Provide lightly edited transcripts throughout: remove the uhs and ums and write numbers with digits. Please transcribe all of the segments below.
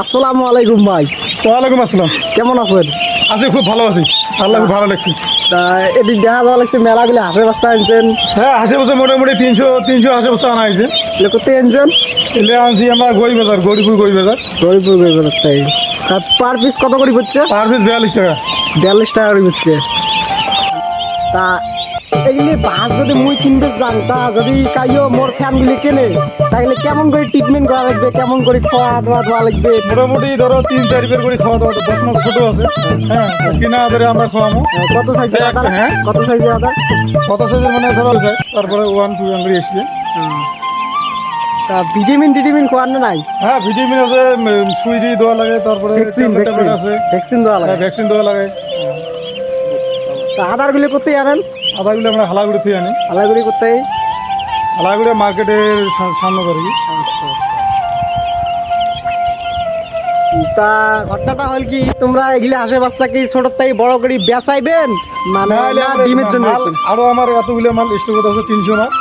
আসসালামু আলাইকুম ভাই। ওয়ালাইকুম আসসালাম। কেমন আছেন? আছি, খুব ভালো আছি, আল্লাহ খুব ভালো লাগছে। তা এদিক দেখা যাওয়া লাগছে মেলাগুলি হাঁসের বাচ্চা আনছেন। হ্যাঁ, আশেপাশে মোটামুটি 300 আশেপাশে আনা হয়েছে। এগুলো করতে আনছেন? এলে আনছি আমরা গড়িবাজার, গরিপুর গড়িবাজার। গরিপুর গরিবাজার। তাই পার পিস কত করে পড়ছে? পার পিস 42 টাকা। 42 টাকা করে পড়ছে। তা এইগুলি বাস যদি মুই কিনতে যান, তা যদি কাইও মোর ফ্যানগুলি কেনে, তাহলে কেমন করে ট্রিটমেন্ট করা লাগবে, কেমন করে খাওয়া দাওয়া দেওয়া লাগবে? মোটামুটি ধরো 3-4 বের করে খাওয়া দাওয়া, বর্তমান ছোট আছে। হ্যাঁ, কিনা আদারে আমরা খাওয়াবো। কত সাইজের আদার? হ্যাঁ, কত সাইজের আদার? কত সাইজের মানে ধরো যায়, তারপরে 1-2 করে আসবে। তা ভিটামিন টিটামিন খাওয়ার না নাই? হ্যাঁ, ভিটামিন আছে, সুই দিয়ে দেওয়া লাগে, তারপরে ভ্যাকসিন ট্যাবলেট আছে, ভ্যাকসিন দেওয়া লাগে। ভ্যাকসিন দেওয়া লাগে। তা আদারগুলি করতে আনেন? আদাগুলো আমরা হালাগুড়ি থেকে আনি। আলাগুড়ি করতে? হালাগুড়ি মার্কেটের সামনে আর কি। তা ঘটনাটা হল কি, তোমরা এগুলি হাঁসের বাচ্চা কি ছোট থেকে বড় করে বেচাইবেন মানে নাহলে না আমরা ডিমের জন্য? মাল আরো আমার এতগুলো মাল স্টক আছে, 300 মাল।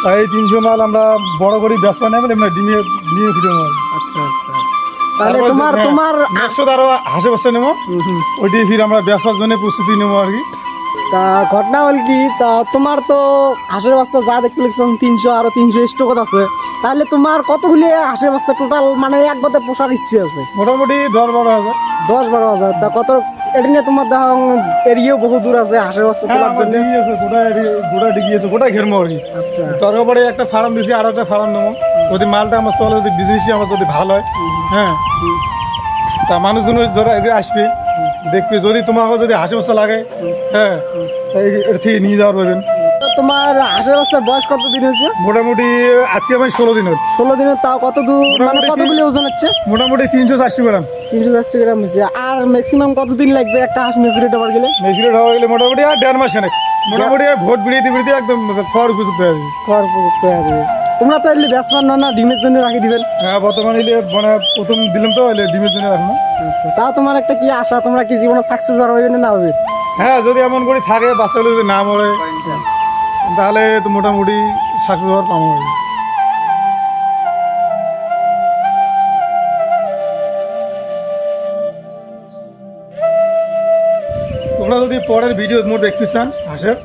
তাই 300 মাল আমরা বড় করে ব্যবসা নেবেন, এমনি ডিমে ডিমে ফিরে মাল। আচ্ছা আচ্ছা। তাহলে তোমার একশো আরো হাসে বস্তা নেবো, ওইটি ফির আমরা ব্যবসার জন্য প্রস্তুতি নেবো আর কি। তা ঘটনা হল কি, তা তোমার তো হাঁসের বাচ্চা যা দেখতে লিখছেন 300 আরো 300 স্টক আছে, তাহলে তোমার কতগুলি হাঁসের বাচ্চা টোটাল মানে এক বাদে পোষার ইচ্ছে আছে? মোটামুটি 10-12 হাজার। 10-12 হাজার। তা কত এটা নিয়ে তোমার দেখা এরিয়াও বহু দূর আছে হাঁসের বাচ্চা হ্যাঁ, তোলার আমার জন্য? ডিগি আছে, গোটা ডিগি আছে, গোটা ঘেরমো আর কি। আচ্ছা তারপরে একটা ফার্ম দিয়েছি, আর একটা ফার্ম নেবো। যদি মালটা আমার চলে, যদি বিজনেসই আমার যদি ভালো হয়, হ্যাঁ, তা মানুষজন যারা এদের আসবে দেখবে, যদি তোমাকে যদি হাসি বস্তা লাগে, হ্যাঁ, এর থেকে নিয়ে যাওয়ার পাবেন। তো তোমার হাঁসের বাচ্চার বয়স কত দিন হয়েছে? মোটামুটি আজকে আমি 16 দিন হল। 16 দিনের। তাও কত দূর মানে মোটামুটি কতগুলি ওজন হচ্ছে? মোটামুটি 340 গ্রাম। 340 গ্রাম হয়েছে। আর ম্যাক্সিমাম কতদিন লাগবে একটা হাঁস মেচুরিটি হওয়ার গেলে? মেশিনের হওয়া গেলে মোটামুটি আর 1.5 মাস অনেক। মোটামুটি ভোট বিড়িতে বিড়িতে একদম খাওয়ার উপযুক্ত হয়ে যাবে। কর প্রযুক্ত হয়ে যাবে। তোমরা তো এগুলি ব্যাসমান না ডিমের জন্য রাখি দিবেন? হ্যাঁ, বর্তমানে মানে প্রথম দিলাম তো, ডিমের জন্য রাখবো। আচ্ছা। তাও তোমার একটা কি আশা, তোমরা কি জীবনে সাকসেস হবে না হবে? হ্যাঁ, যদি এমন করে থাকে, বাচ্চাগুলো যদি না মরে, তাহলে তো মোটামুটি সাকসেস হওয়ার পাবো। তোমরা যদি পরের ভিডিও মোট দেখতে চান হাঁসের,